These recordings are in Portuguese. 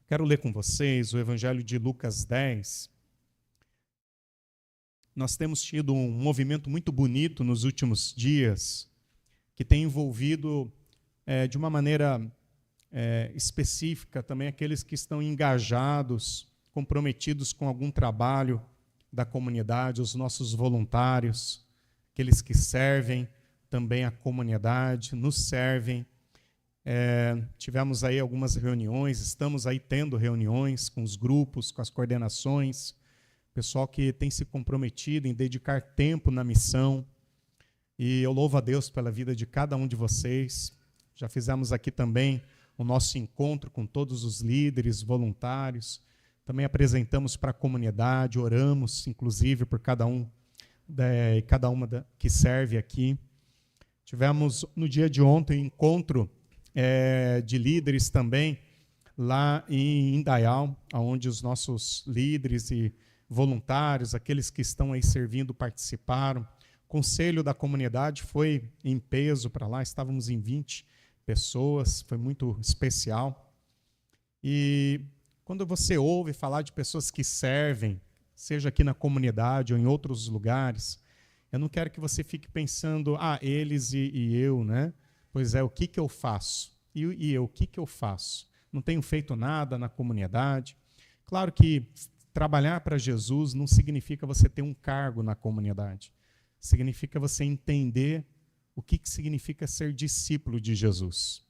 Quero ler com vocês o Evangelho de Lucas 10. Nós temos tido um movimento muito bonito nos últimos dias, que tem envolvido de uma maneira específica também aqueles que estão engajados, comprometidos com algum trabalho da comunidade, os nossos voluntários, aqueles que servem também a comunidade, nos servem. Tivemos aí algumas reuniões, estamos aí tendo reuniões com os grupos, com as coordenações, pessoal que tem se comprometido em dedicar tempo na missão, e eu louvo a Deus pela vida de cada um de vocês. Já fizemos aqui também o nosso encontro com todos os líderes, voluntários, também apresentamos para a comunidade, oramos inclusive por cada uma que serve aqui. Tivemos no dia de ontem um encontro de líderes também, lá em Indaial, onde os nossos líderes e voluntários, aqueles que estão aí servindo, participaram. O conselho da comunidade foi em peso para lá, estávamos em 20 pessoas, foi muito especial. E quando você ouve falar de pessoas que servem, seja aqui na comunidade ou em outros lugares, eu não quero que você fique pensando, eles e eu, né? Pois é, o que eu faço? E eu, o que eu faço? Não tenho feito nada na comunidade. Claro que trabalhar para Jesus não significa você ter um cargo na comunidade. Significa você entender o que significa ser discípulo de Jesus.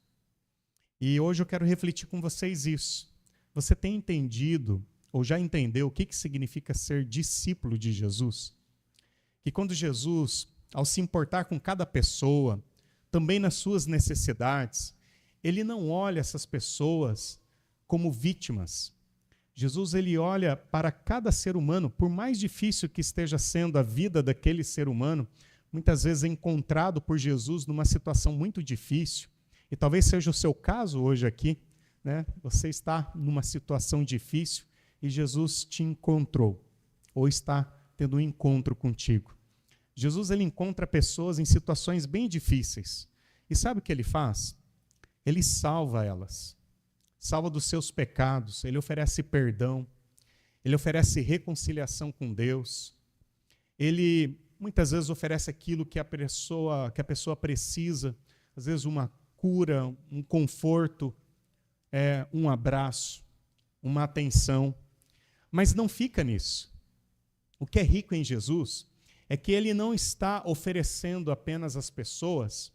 E hoje eu quero refletir com vocês isso. Você tem entendido, ou já entendeu, o que significa ser discípulo de Jesus? Que quando Jesus, ao se importar com cada pessoa, também nas suas necessidades, ele não olha essas pessoas como vítimas. Jesus, ele olha para cada ser humano, por mais difícil que esteja sendo a vida daquele ser humano, muitas vezes é encontrado por Jesus numa situação muito difícil, e talvez seja o seu caso hoje aqui, né? Você está numa situação difícil e Jesus te encontrou, ou está tendo um encontro contigo. Jesus, ele encontra pessoas em situações bem difíceis. E sabe o que ele faz? Ele salva elas. Salva dos seus pecados. Ele oferece perdão. Ele oferece reconciliação com Deus. Ele, muitas vezes, oferece aquilo que a pessoa precisa. Às vezes, uma cura, um conforto, um abraço, uma atenção. Mas não fica nisso. O que é rico em Jesus é que ele não está oferecendo apenas às pessoas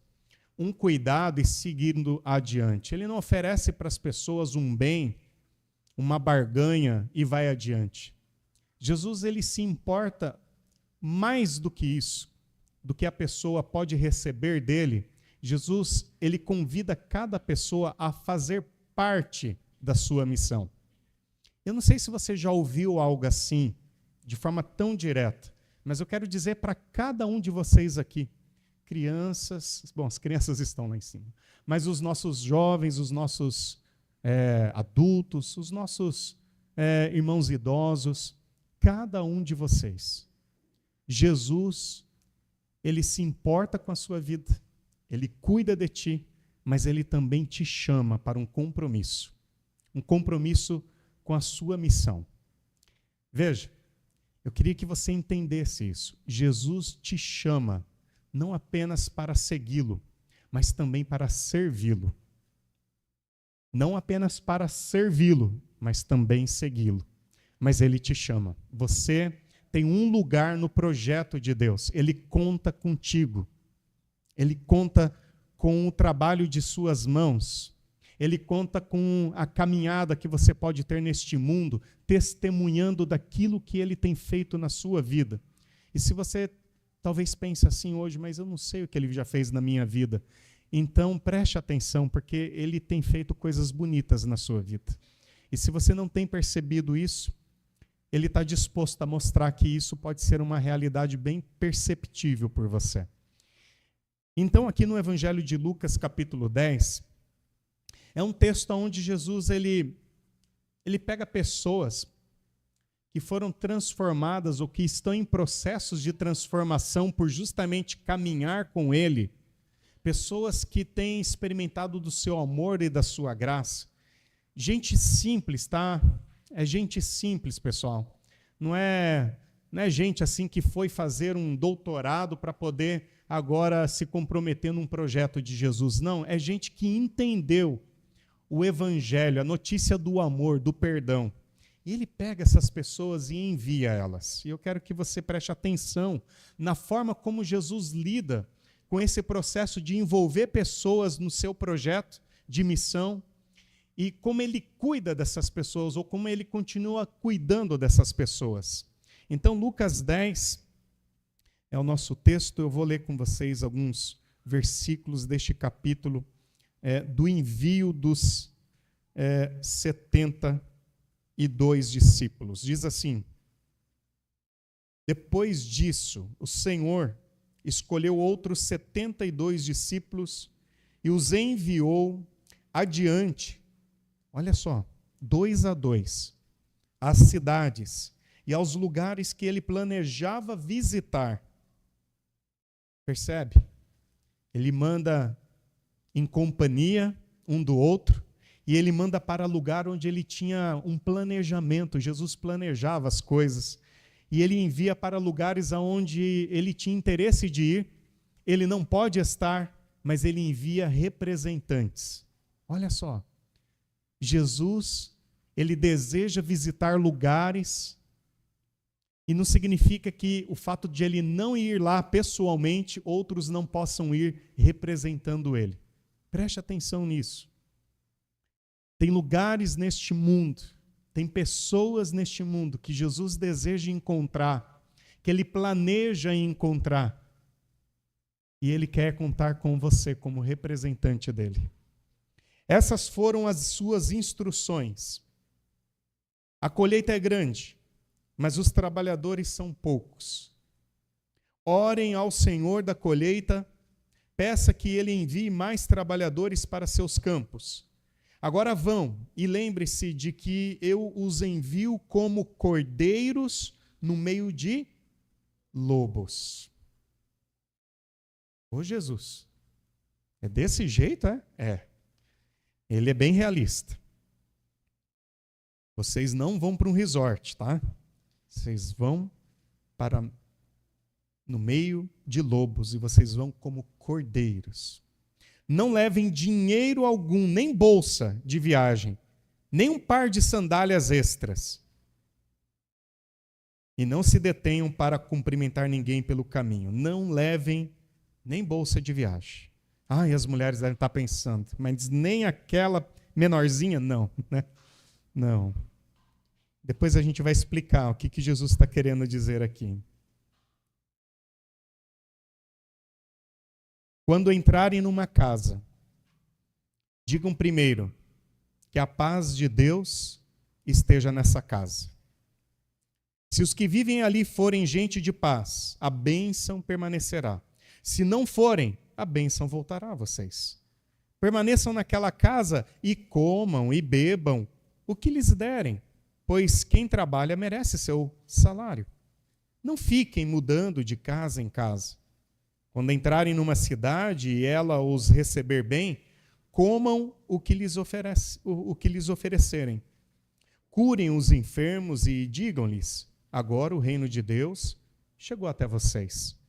um cuidado e seguindo adiante. Ele não oferece para as pessoas um bem, uma barganha e vai adiante. Jesus, ele se importa mais do que isso, do que a pessoa pode receber dele. Jesus, ele convida cada pessoa a fazer parte da sua missão. Eu não sei se você já ouviu algo assim, de forma tão direta, mas eu quero dizer para cada um de vocês aqui, crianças, bom, as crianças estão lá em cima, mas os nossos jovens, os nossos adultos, os nossos irmãos idosos, cada um de vocês, Jesus, ele se importa com a sua vida, ele cuida de ti, mas ele também te chama para um compromisso com a sua missão. Veja, eu queria que você entendesse isso. Jesus te chama não apenas para segui-lo, mas também para servi-lo. Não apenas para servi-lo, mas também segui-lo. Mas ele te chama. Você tem um lugar no projeto de Deus. Ele conta contigo. Ele conta com o trabalho de suas mãos. Ele conta com a caminhada que você pode ter neste mundo, testemunhando daquilo que ele tem feito na sua vida. E se você talvez pense assim hoje, mas eu não sei o que ele já fez na minha vida, então preste atenção, porque ele tem feito coisas bonitas na sua vida. E se você não tem percebido isso, ele está disposto a mostrar que isso pode ser uma realidade bem perceptível por você. Então, aqui no Evangelho de Lucas, capítulo 10, é um texto onde Jesus ele pega pessoas que foram transformadas ou que estão em processos de transformação por justamente caminhar com ele, pessoas que têm experimentado do seu amor e da sua graça, Gente simples, tá? É gente simples, pessoal. Não é gente assim que foi fazer um doutorado para poder agora se comprometer num projeto de Jesus. Não, é gente que entendeu o evangelho, a notícia do amor, do perdão. E ele pega essas pessoas e envia elas. E eu quero que você preste atenção na forma como Jesus lida com esse processo de envolver pessoas no seu projeto de missão e como ele cuida dessas pessoas, ou como ele continua cuidando dessas pessoas. Então, Lucas 10 é o nosso texto. Eu vou ler com vocês alguns versículos deste capítulo do envio dos 72 discípulos. Diz assim: depois disso, o Senhor escolheu outros 72 discípulos e os enviou adiante, olha só, 2 a 2, às cidades e aos lugares que ele planejava visitar. Percebe? Ele manda em companhia um do outro, e ele manda para lugar onde ele tinha um planejamento. Jesus planejava as coisas, e ele envia para lugares aonde ele tinha interesse de ir. Ele não pode estar, mas ele envia representantes. Olha só, Jesus, ele deseja visitar lugares, e não significa que o fato de ele não ir lá pessoalmente, outros não possam ir representando ele. Preste atenção nisso. Tem lugares neste mundo, tem pessoas neste mundo que Jesus deseja encontrar, que ele planeja encontrar, e ele quer contar com você como representante dele. Essas foram as suas instruções. A colheita é grande, mas os trabalhadores são poucos. Orem ao Senhor da colheita, peça que ele envie mais trabalhadores para seus campos. Agora vão e lembre-se de que eu os envio como cordeiros no meio de lobos. Ô Jesus, é desse jeito, é? É. Ele é bem realista. Vocês não vão para um resort, tá? Vocês vão para no meio de lobos e vocês vão como cordeiros. Não levem dinheiro algum, nem bolsa de viagem, nem um par de sandálias extras. E não se detenham para cumprimentar ninguém pelo caminho. Não levem nem bolsa de viagem. E as mulheres devem estar pensando, mas nem aquela menorzinha? Não, né? Não. Depois a gente vai explicar o que Jesus está querendo dizer aqui. Quando entrarem numa casa, digam primeiro que a paz de Deus esteja nessa casa. Se os que vivem ali forem gente de paz, a bênção permanecerá. Se não forem, a bênção voltará a vocês. Permaneçam naquela casa e comam e bebam o que lhes derem, pois quem trabalha merece seu salário. Não fiquem mudando de casa em casa. Quando entrarem numa cidade e ela os receber bem, comam o que lhes oferecerem. Curem os enfermos e digam-lhes: agora o reino de Deus chegou até vocês.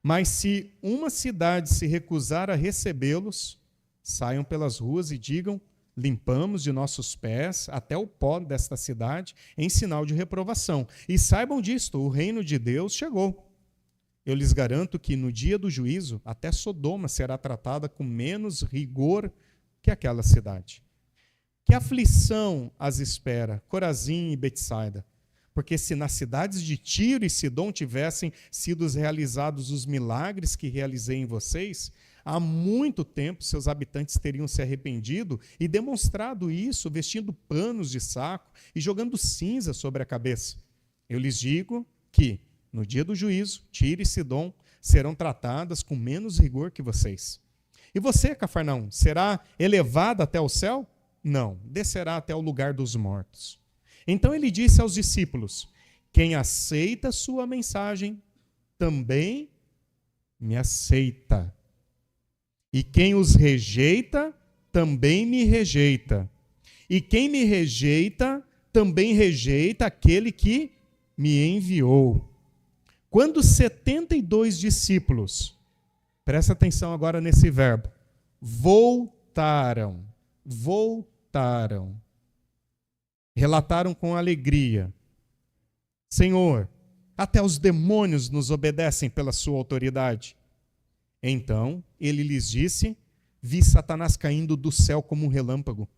Mas se uma cidade se recusar a recebê-los, saiam pelas ruas e digam: limpamos de nossos pés até o pó desta cidade em sinal de reprovação. E saibam disto, o reino de Deus chegou. Eu lhes garanto que no dia do juízo, até Sodoma será tratada com menos rigor que aquela cidade. Que aflição as espera, Corazim e Betsaida? Porque se nas cidades de Tiro e Sidom tivessem sido realizados os milagres que realizei em vocês, há muito tempo seus habitantes teriam se arrependido e demonstrado isso vestindo panos de saco e jogando cinza sobre a cabeça. Eu lhes digo que, no dia do juízo, Tiro e Sidom serão tratadas com menos rigor que vocês. E você, Cafarnaum, será elevado até o céu? Não, descerá até o lugar dos mortos. Então ele disse aos discípulos: quem aceita sua mensagem, também me aceita. E quem os rejeita, também me rejeita. E quem me rejeita, também rejeita aquele que me enviou. Quando 72 discípulos, presta atenção agora nesse verbo, voltaram, relataram com alegria: Senhor, até os demônios nos obedecem pela sua autoridade. Então ele lhes disse: vi Satanás caindo do céu como um relâmpago.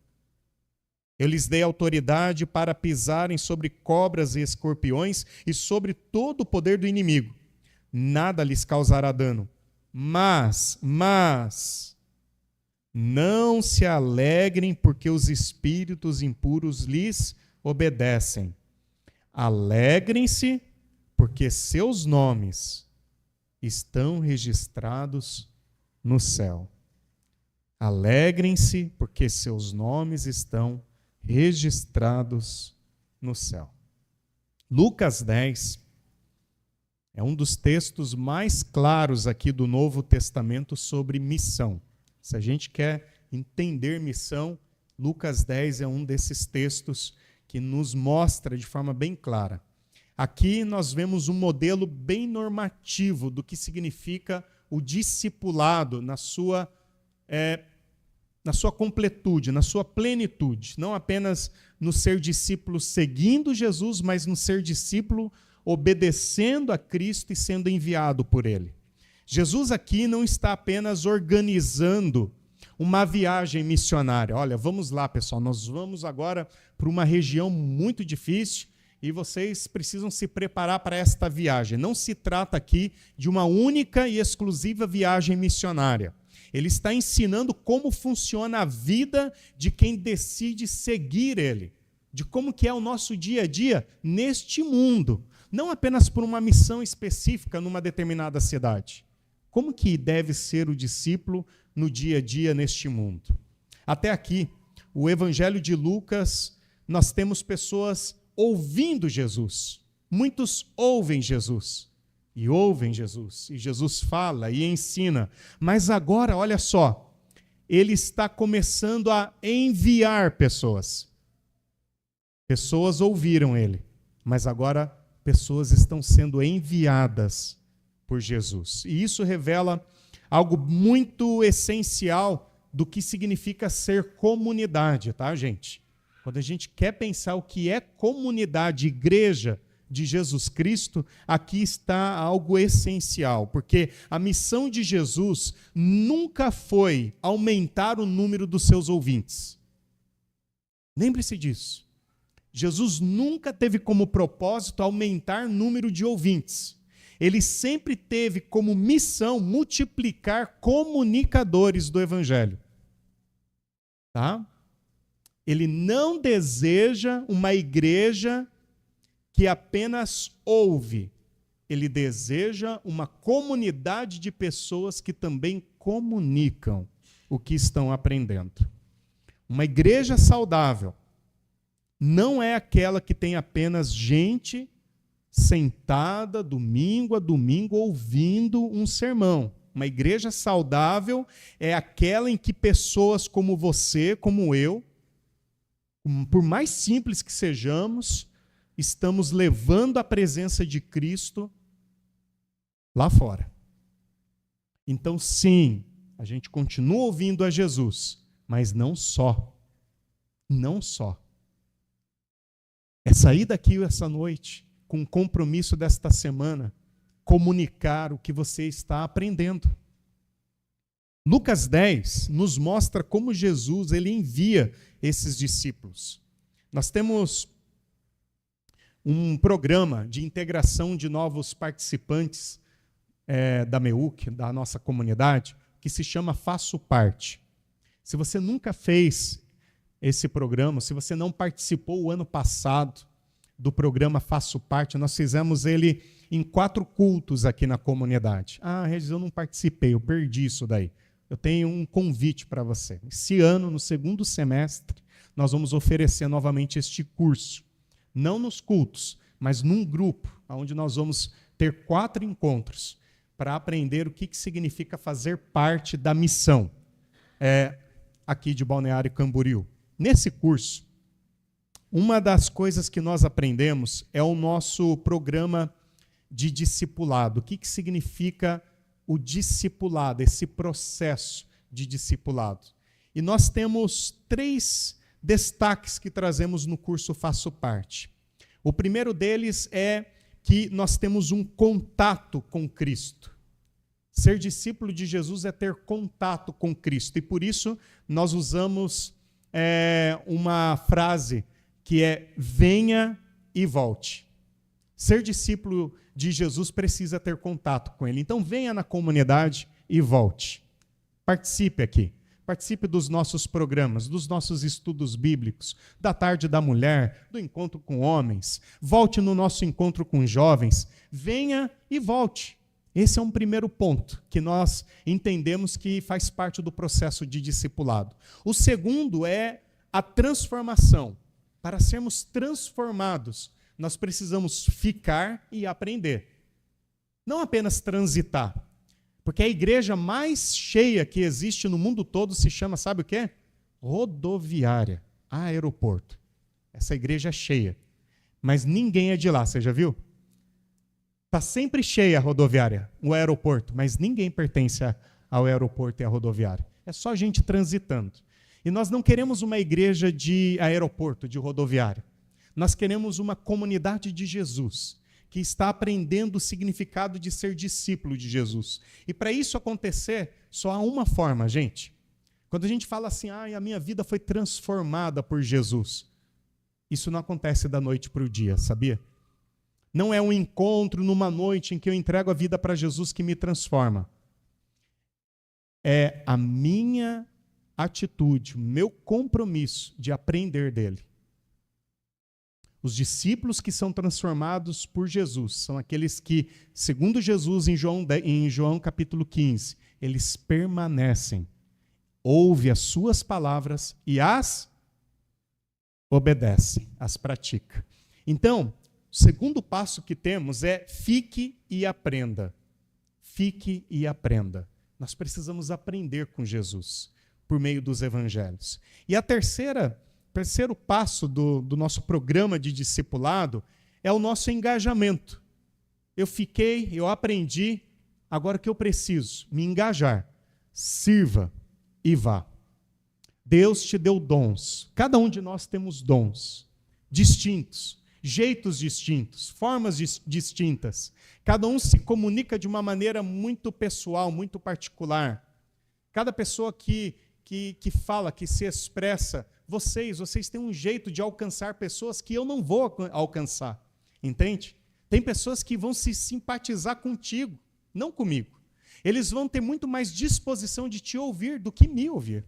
Eu lhes dei autoridade para pisarem sobre cobras e escorpiões e sobre todo o poder do inimigo. Nada lhes causará dano. Mas, não se alegrem porque os espíritos impuros lhes obedecem. Alegrem-se porque seus nomes estão registrados no céu. Alegrem-se porque seus nomes estão registrados no céu. Lucas 10 é um dos textos mais claros aqui do Novo Testamento sobre missão. Se a gente quer entender missão, Lucas 10 é um desses textos que nos mostra de forma bem clara. Aqui nós vemos um modelo bem normativo do que significa o discipulado na sua completude, na sua plenitude. Não apenas no ser discípulo seguindo Jesus, mas no ser discípulo obedecendo a Cristo e sendo enviado por Ele. Jesus aqui não está apenas organizando uma viagem missionária. Olha, vamos lá, pessoal, nós vamos agora para uma região muito difícil e vocês precisam se preparar para esta viagem. Não se trata aqui de uma única e exclusiva viagem missionária. Ele está ensinando como funciona a vida de quem decide seguir Ele, de como que é o nosso dia a dia neste mundo, não apenas por uma missão específica numa determinada cidade. Como que deve ser o discípulo no dia a dia neste mundo? Até aqui, o Evangelho de Lucas, nós temos pessoas ouvindo Jesus. Muitos ouvem Jesus. E ouvem Jesus. E Jesus fala e ensina. Mas agora, olha só, ele está começando a enviar pessoas. Pessoas ouviram ele, mas agora pessoas estão sendo enviadas por Jesus. E isso revela algo muito essencial do que significa ser comunidade, tá, gente? Quando a gente quer pensar o que é comunidade, igreja de Jesus Cristo, aqui está algo essencial, porque a missão de Jesus nunca foi aumentar o número dos seus ouvintes. Lembre-se disso. Jesus nunca teve como propósito aumentar o número de ouvintes. Ele sempre teve como missão multiplicar comunicadores do Evangelho. Tá? Ele não deseja uma igreja que apenas ouve. Ele deseja uma comunidade de pessoas que também comunicam o que estão aprendendo. Uma igreja saudável não é aquela que tem apenas gente sentada domingo a domingo ouvindo um sermão. Uma igreja saudável é aquela em que pessoas como você, como eu, por mais simples que sejamos, estamos levando a presença de Cristo lá fora. Então, sim, a gente continua ouvindo a Jesus, mas não só. Não só. É sair daqui essa noite com o compromisso desta semana, comunicar o que você está aprendendo. Lucas 10 nos mostra como Jesus ele envia esses discípulos. Nós temos um programa de integração de novos participantes da MEUC, da nossa comunidade, que se chama Faço Parte. Se você nunca fez esse programa, se você não participou o ano passado do programa Faço Parte, nós fizemos ele em 4 cultos aqui na comunidade. Ah, Regis, eu não participei, eu perdi isso daí. Eu tenho um convite para você. Esse ano, no segundo semestre, nós vamos oferecer novamente este curso. Não nos cultos, mas num grupo, onde nós vamos ter 4 encontros para aprender o que significa fazer parte da missão aqui de Balneário Camboriú. nesse curso, uma das coisas que nós aprendemos é o nosso programa de discipulado. O que significa o discipulado, esse processo de discipulado? E nós temos 3 destaques que trazemos no curso Faço Parte. O primeiro deles é que nós temos um contato com Cristo. Ser discípulo de Jesus é ter contato com Cristo. E por isso nós usamos uma frase que é: venha e volte. Ser discípulo de Jesus precisa ter contato com Ele. Então venha na comunidade e volte. Participe aqui. Participe dos nossos programas, dos nossos estudos bíblicos, da Tarde da Mulher, do Encontro com Homens. Volte no nosso encontro com jovens. Venha e volte. Esse é um primeiro ponto que nós entendemos que faz parte do processo de discipulado. O segundo é a transformação. Para sermos transformados, nós precisamos ficar e aprender. Não apenas transitar. Porque a igreja mais cheia que existe no mundo todo se chama, sabe o quê? Rodoviária, aeroporto. Essa igreja é cheia. Mas ninguém é de lá, você já viu? Está sempre cheia a rodoviária, o aeroporto, mas ninguém pertence ao aeroporto e à rodoviária. É só gente transitando. E nós não queremos uma igreja de aeroporto, de rodoviária. Nós queremos uma comunidade de Jesus, que está aprendendo o significado de ser discípulo de Jesus. E para isso acontecer, só há uma forma, gente. Quando a gente fala assim, a minha vida foi transformada por Jesus, isso não acontece da noite para o dia, sabia? Não é um encontro numa noite em que eu entrego a vida para Jesus que me transforma. É a minha atitude, o meu compromisso de aprender dele. Os discípulos que são transformados por Jesus são aqueles que, segundo Jesus em João capítulo 15, eles permanecem, ouvem as suas palavras e as obedecem, as pratica. Então, o segundo passo que temos é fique e aprenda. Fique e aprenda. Nós precisamos aprender com Jesus por meio dos evangelhos. E a terceiro passo do nosso programa de discipulado é o nosso engajamento. Eu aprendi, agora que eu preciso me engajar. Sirva e vá. Deus te deu dons. Cada um de nós temos dons distintos, jeitos distintos, formas distintas. Cada um se comunica de uma maneira muito pessoal, muito particular. Cada pessoa que fala, que se expressa, vocês têm um jeito de alcançar pessoas que eu não vou alcançar, entende? Tem pessoas que vão se simpatizar contigo, não comigo. Eles vão ter muito mais disposição de te ouvir do que me ouvir.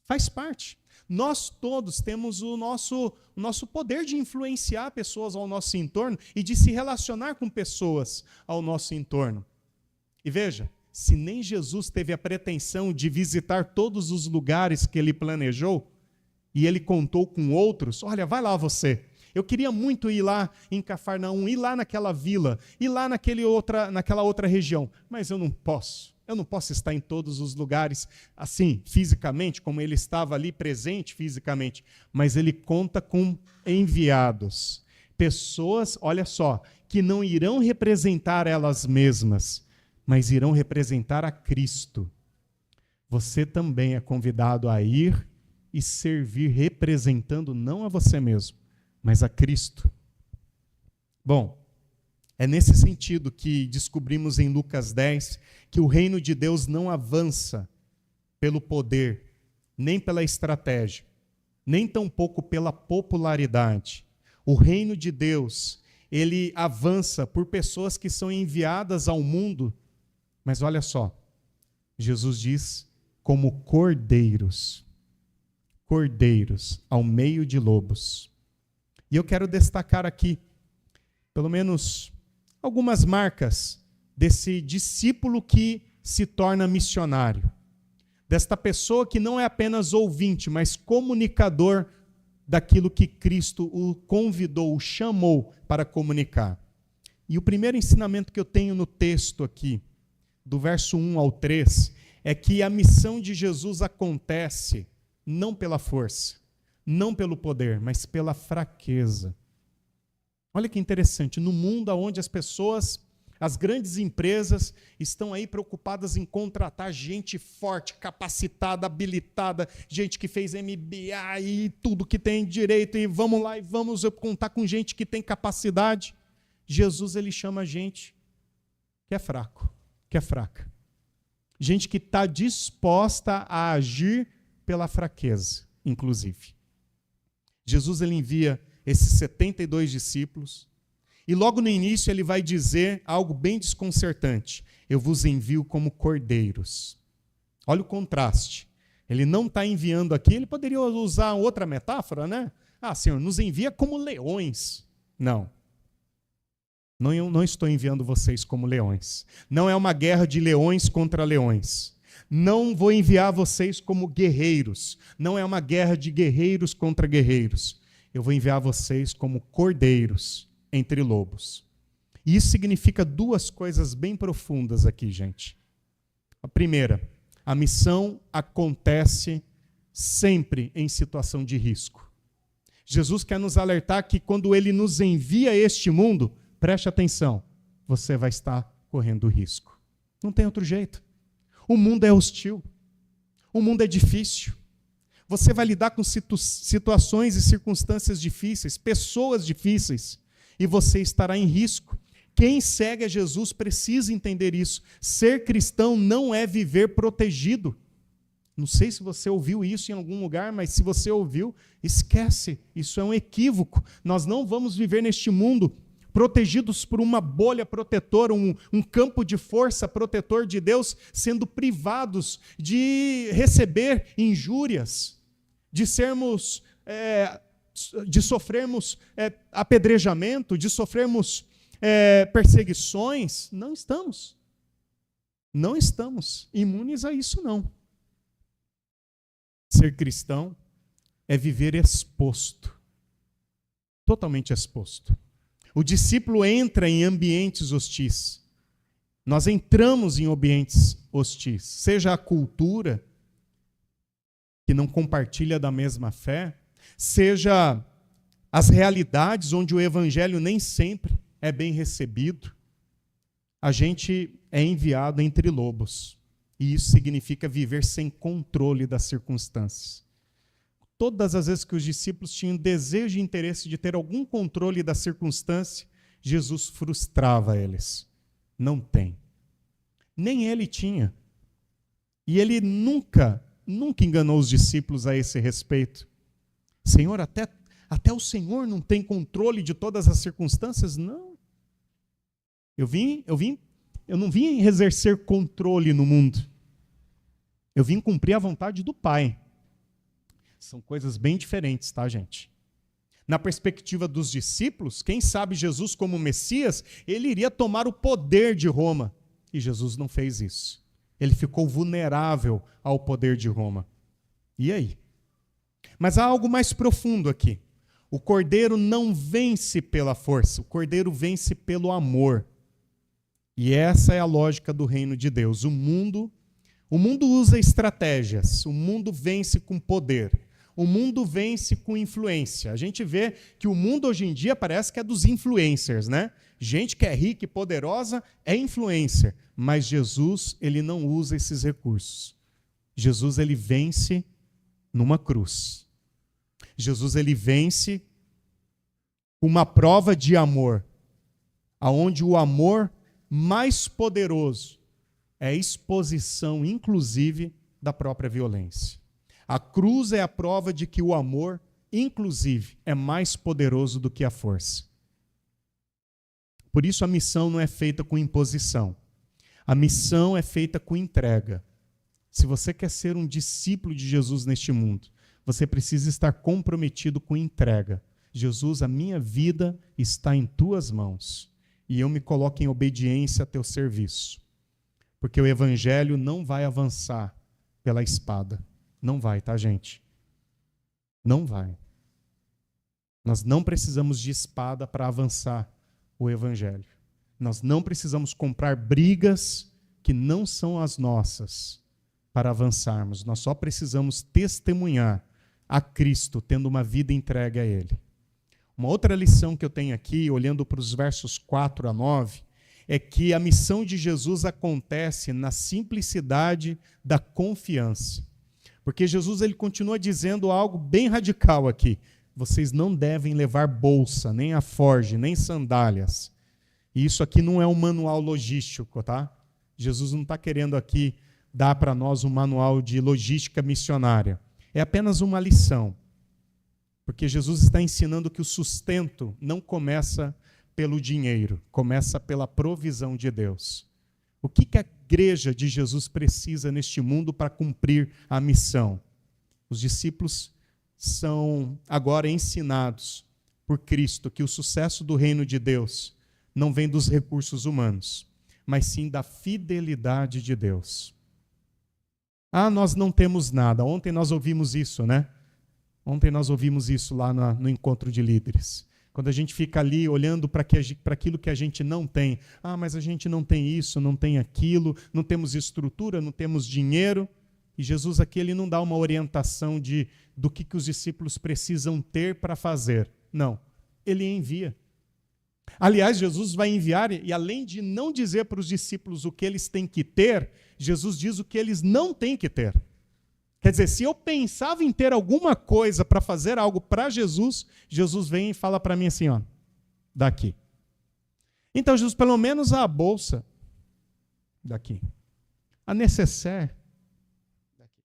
Faz parte. Nós todos temos o nosso poder de influenciar pessoas ao nosso entorno e de se relacionar com pessoas ao nosso entorno. E veja, se nem Jesus teve a pretensão de visitar todos os lugares que ele planejou, e ele contou com outros, olha, vai lá você. Eu queria muito ir lá em Cafarnaum, ir lá naquela vila, ir lá naquela outra região, mas eu não posso. Eu não posso estar em todos os lugares, assim, fisicamente, como ele estava ali presente fisicamente, mas ele conta com enviados. Pessoas, olha só, que não irão representar elas mesmas, mas irão representar a Cristo. Você também é convidado a ir e servir representando não a você mesmo, mas a Cristo. Bom, é nesse sentido que descobrimos em Lucas 10 que o reino de Deus não avança pelo poder, nem pela estratégia, nem tampouco pela popularidade. O reino de Deus, ele avança por pessoas que são enviadas ao mundo, mas olha só, Jesus diz, como cordeiros ao meio de lobos. E eu quero destacar aqui, pelo menos, algumas marcas desse discípulo que se torna missionário. Desta pessoa que não é apenas ouvinte, mas comunicador daquilo que Cristo o convidou, o chamou para comunicar. E o primeiro ensinamento que eu tenho no texto aqui, do verso 1 ao 3, é que a missão de Jesus acontece não pela força, não pelo poder, mas pela fraqueza. Olha que interessante, no mundo onde as pessoas, as grandes empresas, estão aí preocupadas em contratar gente forte, capacitada, habilitada, gente que fez MBA e tudo que tem direito, e vamos lá e vamos contar com gente que tem capacidade. Jesus, ele chama gente que é fraco, que é fraca. Gente que está disposta a agir pela fraqueza, inclusive. Jesus, ele envia esses 72 discípulos, e logo no início ele vai dizer algo bem desconcertante: eu vos envio como cordeiros. Olha o contraste. Ele não está enviando aqui, ele poderia usar outra metáfora, né? Ah, Senhor, nos envia como leões. Não. Eu não estou enviando vocês como leões. Não é uma guerra de leões contra leões. Não vou enviar vocês como guerreiros. Não é uma guerra de guerreiros contra guerreiros. Eu vou enviar vocês como cordeiros entre lobos. E isso significa duas coisas bem profundas aqui, gente. A primeira, a missão acontece sempre em situação de risco. Jesus quer nos alertar que quando ele nos envia a este mundo, preste atenção, você vai estar correndo risco. Não tem outro jeito. O mundo é hostil. O mundo é difícil. Você vai lidar com situações e circunstâncias difíceis, pessoas difíceis, e você estará em risco. Quem segue a Jesus precisa entender isso. Ser cristão não é viver protegido. Não sei se você ouviu isso em algum lugar, mas se você ouviu, esquece. Isso é um equívoco. Nós não vamos viver neste mundo protegidos por uma bolha protetora, um campo de força protetor de Deus, sendo privados de receber injúrias, de sofrermos apedrejamento, de sofrermos perseguições. Não estamos. Não estamos imunes a isso, não. Ser cristão é viver exposto, totalmente exposto. O discípulo entra em ambientes hostis. Nós entramos em ambientes hostis, seja a cultura, que não compartilha da mesma fé, seja as realidades onde o evangelho nem sempre é bem recebido. A gente é enviado entre lobos, e isso significa viver sem controle das circunstâncias. Todas as vezes que os discípulos tinham desejo e interesse de ter algum controle da circunstância, Jesus frustrava eles. Não tem. Nem ele tinha. E ele nunca enganou os discípulos a esse respeito. Senhor, até o Senhor não tem controle de todas as circunstâncias? Não. Eu não vim exercer controle no mundo. Eu vim cumprir a vontade do Pai. São coisas bem diferentes, tá, gente? Na perspectiva dos discípulos, quem sabe Jesus como Messias, ele iria tomar o poder de Roma. E Jesus não fez isso. Ele ficou vulnerável ao poder de Roma. E aí? Mas há algo mais profundo aqui. O cordeiro não vence pela força, o cordeiro vence pelo amor. E essa é a lógica do reino de Deus. O mundo usa estratégias, o mundo vence com poder. O mundo vence com influência. A gente vê que o mundo hoje em dia parece que é dos influencers, né? Gente que é rica e poderosa é influencer. Mas Jesus, ele não usa esses recursos. Jesus, ele vence numa cruz. Jesus, ele vence uma prova de amor, aonde o amor mais poderoso é a exposição, inclusive, da própria violência. A cruz é a prova de que o amor, inclusive, é mais poderoso do que a força. Por isso a missão não é feita com imposição. A missão é feita com entrega. Se você quer ser um discípulo de Jesus neste mundo, você precisa estar comprometido com entrega. Jesus, a minha vida está em tuas mãos e eu me coloco em obediência a teu serviço. Porque o evangelho não vai avançar pela espada. Não vai, tá, gente? Não vai. Nós não precisamos de espada para avançar o evangelho. Nós não precisamos comprar brigas que não são as nossas para avançarmos. Nós só precisamos testemunhar a Cristo, tendo uma vida entregue a Ele. Uma outra lição que eu tenho aqui, olhando para os versos 4 a 9, é que a missão de Jesus acontece na simplicidade da confiança. Porque Jesus ele continua dizendo algo bem radical aqui. Vocês não devem levar bolsa, nem alforje, nem sandálias. E isso aqui não é um manual logístico, tá? Jesus não está querendo aqui dar para nós um manual de logística missionária. É apenas uma lição. Porque Jesus está ensinando que o sustento não começa pelo dinheiro, começa pela provisão de Deus. O que a igreja de Jesus precisa neste mundo para cumprir a missão? Os discípulos são agora ensinados por Cristo que o sucesso do reino de Deus não vem dos recursos humanos, mas sim da fidelidade de Deus. Ah, nós não temos nada. Ontem nós ouvimos isso, né? Ontem nós ouvimos isso lá no encontro de líderes. Quando a gente fica ali olhando para aquilo que a gente não tem. Ah, mas a gente não tem isso, não tem aquilo, não temos estrutura, não temos dinheiro. E Jesus aqui ele não dá uma orientação do que os discípulos precisam ter para fazer. Não, ele envia. Aliás, Jesus vai enviar, e além de não dizer para os discípulos o que eles têm que ter, Jesus diz o que eles não têm que ter. Quer dizer, se eu pensava em ter alguma coisa para fazer algo para Jesus, Jesus vem e fala para mim assim, ó, daqui. Então, Jesus, pelo menos a bolsa, daqui. A necessaire, daqui.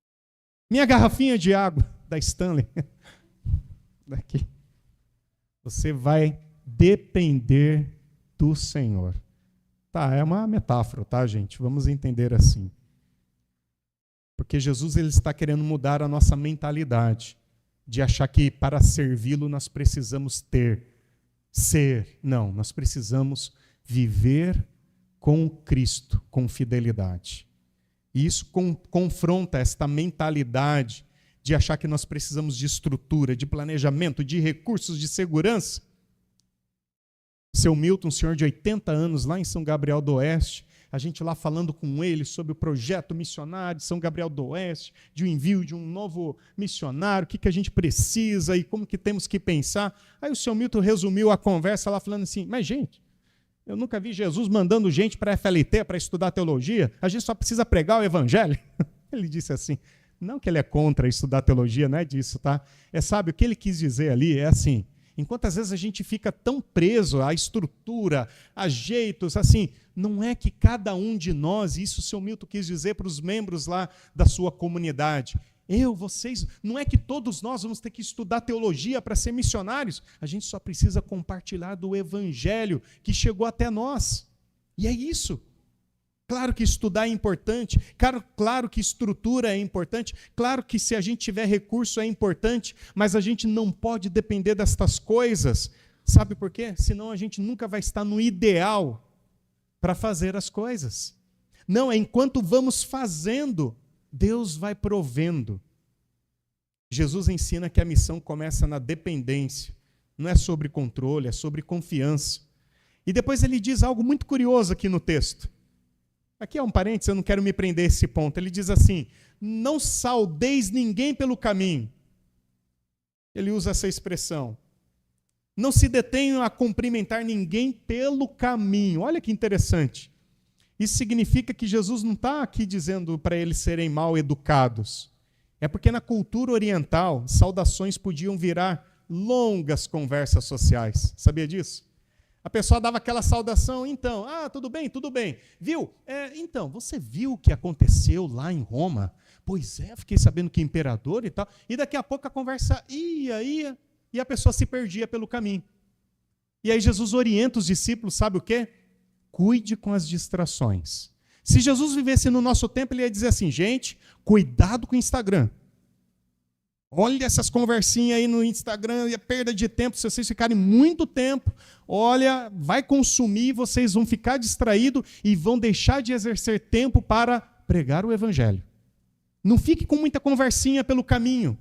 Minha garrafinha de água, da Stanley, daqui. Você vai depender do Senhor. Tá, é uma metáfora, tá, gente? Vamos entender assim. Porque Jesus ele está querendo mudar a nossa mentalidade de achar que para servi-lo nós precisamos ser. Não, nós precisamos viver com Cristo, com fidelidade. E isso confronta esta mentalidade de achar que nós precisamos de estrutura, de planejamento, de recursos, de segurança. Seu Milton, um senhor de 80 anos, lá em São Gabriel do Oeste, a gente lá falando com ele sobre o projeto missionário de São Gabriel do Oeste, de um envio de um novo missionário, o que a gente precisa e como que temos que pensar. Aí o seu Milton resumiu a conversa lá falando assim, mas gente, eu nunca vi Jesus mandando gente para a FLT, para estudar teologia, a gente só precisa pregar o evangelho. Ele disse assim, não que ele é contra estudar teologia, não é disso, tá? Sabe, o que ele quis dizer ali é assim, enquanto às vezes a gente fica tão preso à estrutura, a jeitos, assim, não é que cada um de nós, isso o seu Milton quis dizer para os membros lá da sua comunidade, vocês, não é que todos nós vamos ter que estudar teologia para ser missionários, a gente só precisa compartilhar do evangelho que chegou até nós. E é isso. Claro que estudar é importante, claro que estrutura é importante, claro que se a gente tiver recurso é importante, mas a gente não pode depender destas coisas. Sabe por quê? Senão a gente nunca vai estar no ideal para fazer as coisas. Não, é enquanto vamos fazendo, Deus vai provendo. Jesus ensina que a missão começa na dependência, não é sobre controle, é sobre confiança. E depois ele diz algo muito curioso aqui no texto. Aqui é um parênteses, eu não quero me prender a esse ponto. Ele diz assim, não saudeis ninguém pelo caminho. Ele usa essa expressão. Não se detenham a cumprimentar ninguém pelo caminho. Olha que interessante. Isso significa que Jesus não está aqui dizendo para eles serem mal educados. É porque na cultura oriental, saudações podiam virar longas conversas sociais. Sabia disso? A pessoa dava aquela saudação, então, tudo bem, viu? Então, você viu o que aconteceu lá em Roma? Pois é, fiquei sabendo que imperador e tal. E daqui a pouco a conversa ia, e a pessoa se perdia pelo caminho. E aí Jesus orienta os discípulos, sabe o quê? Cuide com as distrações. Se Jesus vivesse no nosso tempo, ele ia dizer assim, gente, cuidado com o Instagram. Olha essas conversinhas aí no Instagram, é perda de tempo, se vocês ficarem muito tempo, olha, vai consumir, vocês vão ficar distraídos e vão deixar de exercer tempo para pregar o evangelho. Não fique com muita conversinha pelo caminho.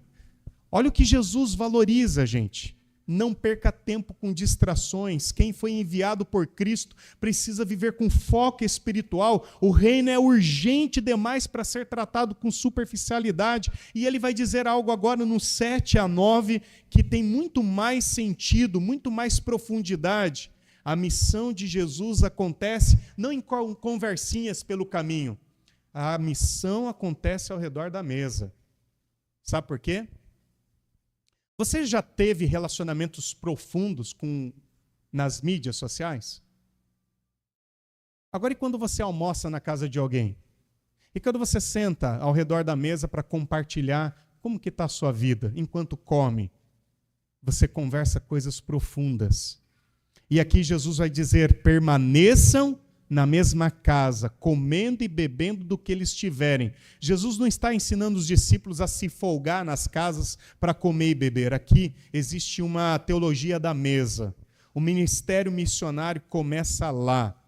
Olha o que Jesus valoriza, gente. Não perca tempo com distrações. Quem foi enviado por Cristo precisa viver com foco espiritual. O reino é urgente demais para ser tratado com superficialidade. E ele vai dizer algo agora no 7-9 que tem muito mais sentido, muito mais profundidade. A missão de Jesus acontece não em conversinhas pelo caminho. A missão acontece ao redor da mesa. Sabe por quê? Você já teve relacionamentos profundos nas mídias sociais? Agora, e quando você almoça na casa de alguém? E quando você senta ao redor da mesa para compartilhar como que está a sua vida, enquanto come? Você conversa coisas profundas. E aqui Jesus vai dizer, permaneçam na mesma casa, comendo e bebendo do que eles tiverem. Jesus não está ensinando os discípulos a se folgar nas casas para comer e beber. Aqui existe uma teologia da mesa. O ministério missionário começa lá,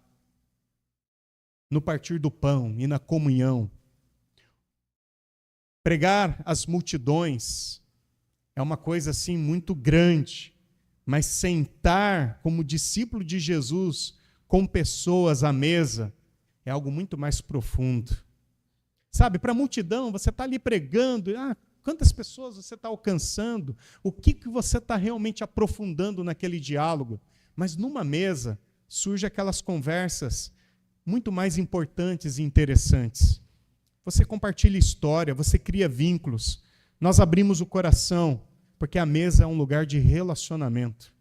no partir do pão e na comunhão. Pregar às multidões é uma coisa assim muito grande, mas sentar como discípulo de Jesus com pessoas à mesa, é algo muito mais profundo. Sabe, para a multidão, você está ali pregando, quantas pessoas você está alcançando, o que você está realmente aprofundando naquele diálogo. Mas numa mesa, surgem aquelas conversas muito mais importantes e interessantes. Você compartilha história, você cria vínculos. Nós abrimos o coração, porque a mesa é um lugar de relacionamento.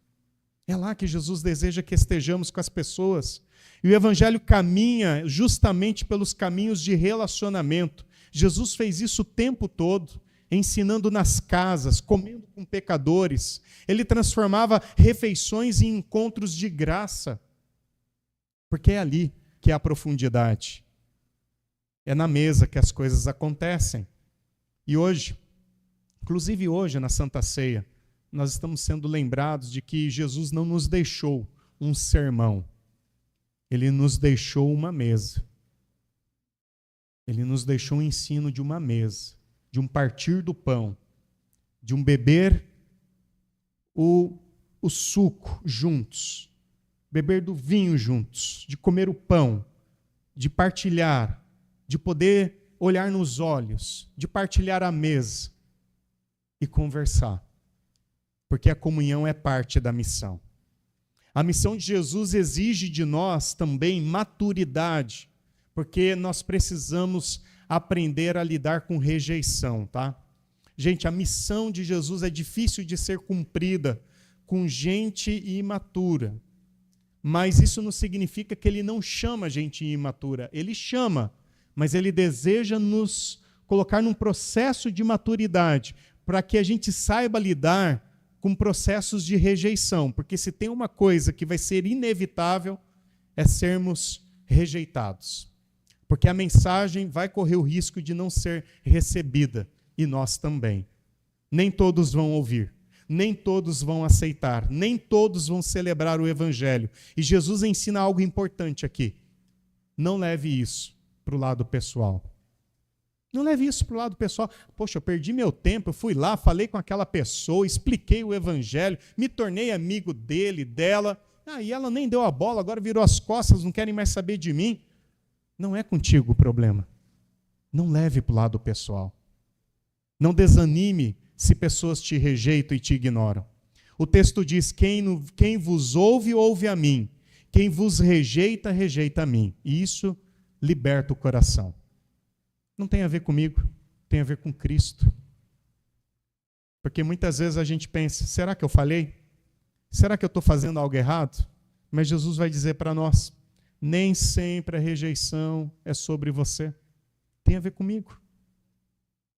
É lá que Jesus deseja que estejamos com as pessoas. E o Evangelho caminha justamente pelos caminhos de relacionamento. Jesus fez isso o tempo todo, ensinando nas casas, comendo com pecadores. Ele transformava refeições em encontros de graça. Porque é ali que há a profundidade. É na mesa que as coisas acontecem. E hoje, inclusive hoje na Santa Ceia, nós estamos sendo lembrados de que Jesus não nos deixou um sermão. Ele nos deixou uma mesa. Ele nos deixou o ensino de uma mesa, de um partir do pão, de um beber o suco juntos, beber do vinho juntos, de comer o pão, de partilhar, de poder olhar nos olhos, de partilhar a mesa e conversar. Porque a comunhão é parte da missão. A missão de Jesus exige de nós também maturidade, porque nós precisamos aprender a lidar com rejeição, tá? Gente, a missão de Jesus é difícil de ser cumprida com gente imatura, mas isso não significa que ele não chama gente imatura. Ele chama, mas ele deseja nos colocar num processo de maturidade, para que a gente saiba lidar com processos de rejeição, porque se tem uma coisa que vai ser inevitável, é sermos rejeitados. Porque a mensagem vai correr o risco de não ser recebida, e nós também. Nem todos vão ouvir, nem todos vão aceitar, nem todos vão celebrar o Evangelho. E Jesus ensina algo importante aqui. Não leve isso para o lado pessoal. Não leve isso para o lado pessoal. Poxa, eu perdi meu tempo, eu fui lá, falei com aquela pessoa, expliquei o Evangelho, me tornei amigo dele, dela, e ela nem deu a bola, agora virou as costas, não querem mais saber de mim. Não é contigo o problema. Não leve para o lado pessoal. Não desanime se pessoas te rejeitam e te ignoram. O texto diz, quem vos ouve, ouve a mim. Quem vos rejeita, rejeita a mim. E isso liberta o coração. Não tem a ver comigo, tem a ver com Cristo. Porque muitas vezes a gente pensa, será que eu falei? Será que eu estou fazendo algo errado? Mas Jesus vai dizer para nós, nem sempre a rejeição é sobre você. Tem a ver comigo.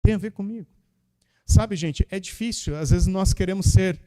Tem a ver comigo. Sabe, gente, é difícil. Às vezes nós queremos ser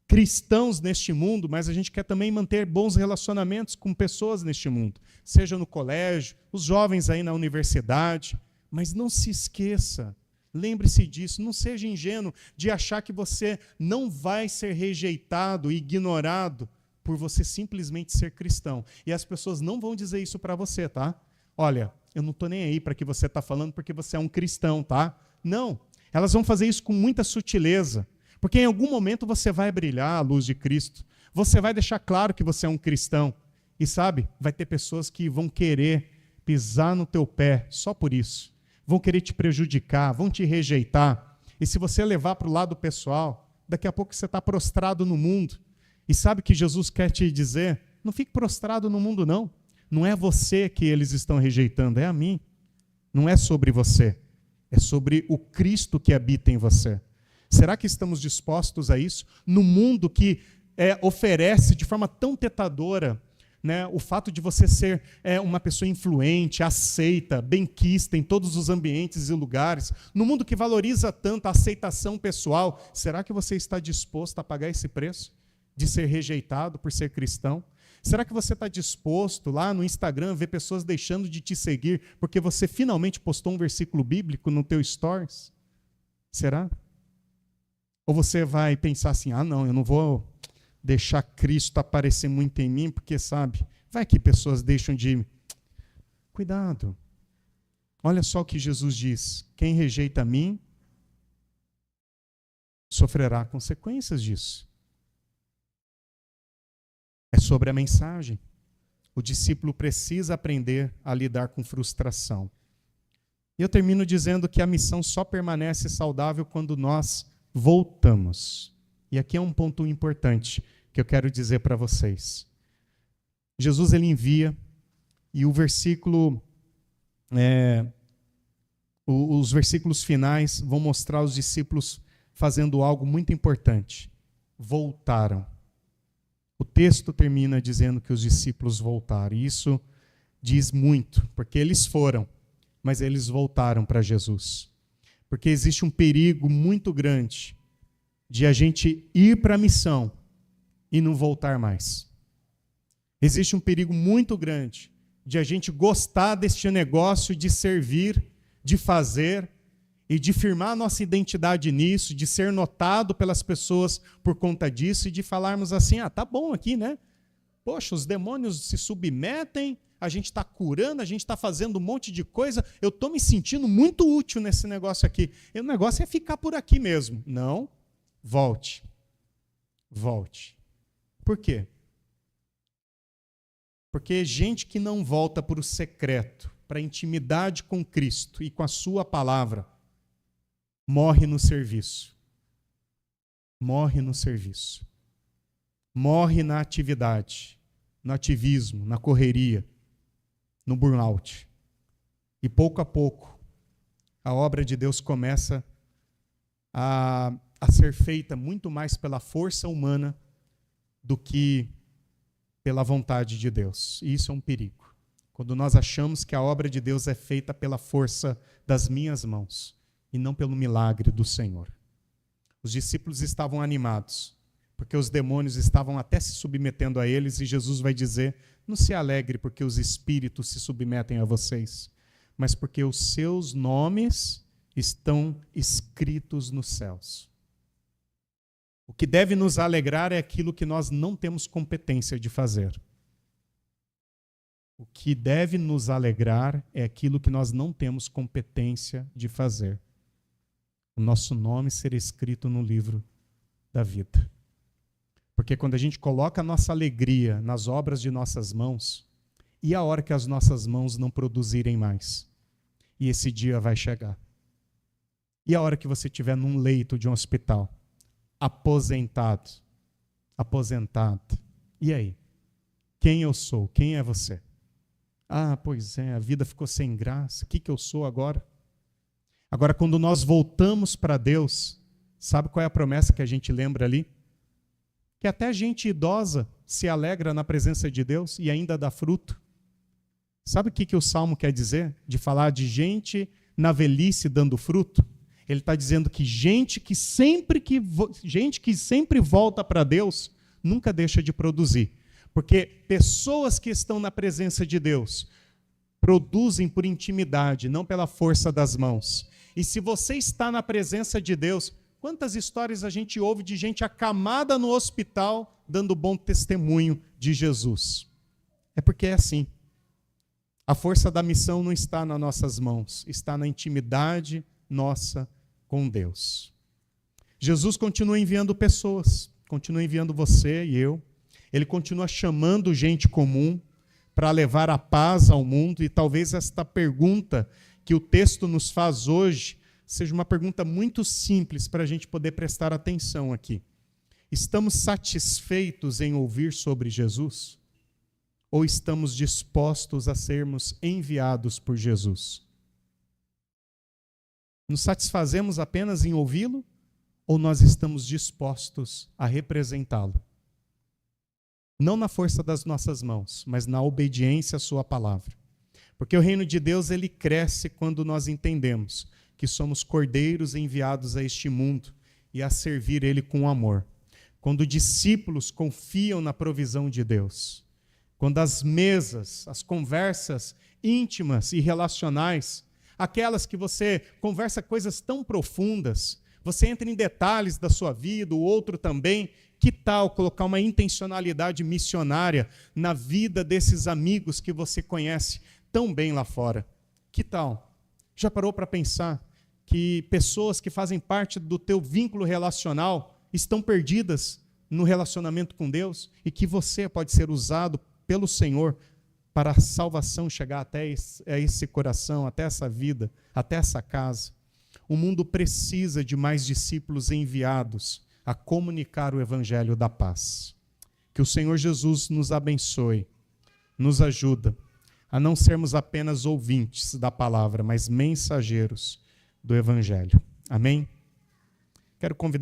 cristãos neste mundo, mas a gente quer também manter bons relacionamentos com pessoas neste mundo. Seja no colégio, os jovens aí na universidade. Mas não se esqueça, lembre-se disso, não seja ingênuo de achar que você não vai ser rejeitado, ignorado, por você simplesmente ser cristão. E as pessoas não vão dizer isso para você, tá? Olha, eu não estou nem aí para que você está falando porque você é um cristão, tá? Não, elas vão fazer isso com muita sutileza, Porque em algum momento você vai brilhar a luz de Cristo. Você vai deixar claro que você é um cristão. E sabe, vai ter pessoas que vão querer pisar no teu pé só por isso. Vão querer te prejudicar, vão te rejeitar. E se você levar para o lado pessoal, daqui a pouco você está prostrado no mundo. E sabe o que Jesus quer te dizer? Não fique prostrado no mundo, não. Não é você que eles estão rejeitando, é a mim. Não é sobre você. É sobre o Cristo que habita em você. Será que estamos dispostos a isso? No mundo que oferece de forma tão tentadora, né, o fato de você ser uma pessoa influente, aceita, benquista em todos os ambientes e lugares, no mundo que valoriza tanto a aceitação pessoal, será que você está disposto a pagar esse preço de ser rejeitado por ser cristão? Será que você está disposto lá no Instagram ver pessoas deixando de te seguir porque você finalmente postou um versículo bíblico no teu stories? Será? Ou você vai pensar assim, não, eu não vou deixar Cristo aparecer muito em mim, porque, sabe, vai que pessoas deixam de... Cuidado. Olha só o que Jesus diz. Quem rejeita a mim, sofrerá consequências disso. É sobre a mensagem. O discípulo precisa aprender a lidar com frustração. E eu termino dizendo que a missão só permanece saudável quando nós voltamos. E aqui é um ponto importante que eu quero dizer para vocês. Jesus, ele envia, e o versículo, os versículos finais vão mostrar os discípulos fazendo algo muito importante. Voltaram. O texto termina dizendo que os discípulos voltaram. E isso diz muito, porque eles foram, mas eles voltaram para Jesus. Porque existe um perigo muito grande de a gente ir para a missão e não voltar mais. Existe um perigo muito grande de a gente gostar deste negócio de servir, de fazer e de firmar a nossa identidade nisso, de ser notado pelas pessoas por conta disso e de falarmos assim, tá bom aqui, né? Poxa, os demônios se submetem, a gente está curando, a gente está fazendo um monte de coisa, eu estou me sentindo muito útil nesse negócio aqui. E o negócio é ficar por aqui mesmo. Não, volte. Volte. Por quê? Porque gente que não volta para o secreto, para a intimidade com Cristo e com a sua palavra, morre no serviço. Morre no serviço. Morre na atividade, no ativismo, na correria, no burnout. E pouco a pouco, a obra de Deus começa a ser feita muito mais pela força humana do que pela vontade de Deus. E isso é um perigo. Quando nós achamos que a obra de Deus é feita pela força das minhas mãos e não pelo milagre do Senhor. Os discípulos estavam animados, porque os demônios estavam até se submetendo a eles, e Jesus vai dizer, não se alegre porque os espíritos se submetem a vocês, mas porque os seus nomes estão escritos nos céus. O que deve nos alegrar é aquilo que nós não temos competência de fazer. O que deve nos alegrar é aquilo que nós não temos competência de fazer. O nosso nome ser escrito no livro da vida. Porque quando a gente coloca a nossa alegria nas obras de nossas mãos, e a hora que as nossas mãos não produzirem mais? E esse dia vai chegar. E a hora que você estiver num leito de um hospital, aposentado, e aí? Quem eu sou? Quem é você? Pois é, a vida ficou sem graça, o que eu sou agora? Agora, quando nós voltamos para Deus, sabe qual é a promessa que a gente lembra ali? Que até gente idosa se alegra na presença de Deus e ainda dá fruto. Sabe o que o Salmo quer dizer? De falar de gente na velhice dando fruto? Ele está dizendo que gente que sempre volta para Deus nunca deixa de produzir. Porque pessoas que estão na presença de Deus produzem por intimidade, não pela força das mãos. E se você está na presença de Deus, quantas histórias a gente ouve de gente acamada no hospital dando bom testemunho de Jesus? É porque é assim. A força da missão não está nas nossas mãos, está na intimidade nossa com Deus. Jesus continua enviando pessoas, continua enviando você e eu. Ele continua chamando gente comum para levar a paz ao mundo. E talvez esta pergunta que o texto nos faz hoje seja uma pergunta muito simples para a gente poder prestar atenção aqui. Estamos satisfeitos em ouvir sobre Jesus? Ou estamos dispostos a sermos enviados por Jesus? Nos satisfazemos apenas em ouvi-lo? Ou nós estamos dispostos a representá-lo? Não na força das nossas mãos, mas na obediência à sua palavra. Porque o reino de Deus, ele cresce quando nós entendemos que somos cordeiros enviados a este mundo e a servir ele com amor. Quando discípulos confiam na provisão de Deus. Quando as mesas, as conversas íntimas e relacionais, aquelas que você conversa coisas tão profundas, você entra em detalhes da sua vida, o outro também. Que tal colocar uma intencionalidade missionária na vida desses amigos que você conhece tão bem lá fora? Que tal? Já parou para pensar que pessoas que fazem parte do teu vínculo relacional estão perdidas no relacionamento com Deus e que você pode ser usado pelo Senhor para a salvação chegar até esse coração, até essa vida, até essa casa? O mundo precisa de mais discípulos enviados a comunicar o evangelho da paz. Que o Senhor Jesus nos abençoe, nos ajuda a não sermos apenas ouvintes da palavra, mas mensageiros do evangelho. Amém? Quero convidar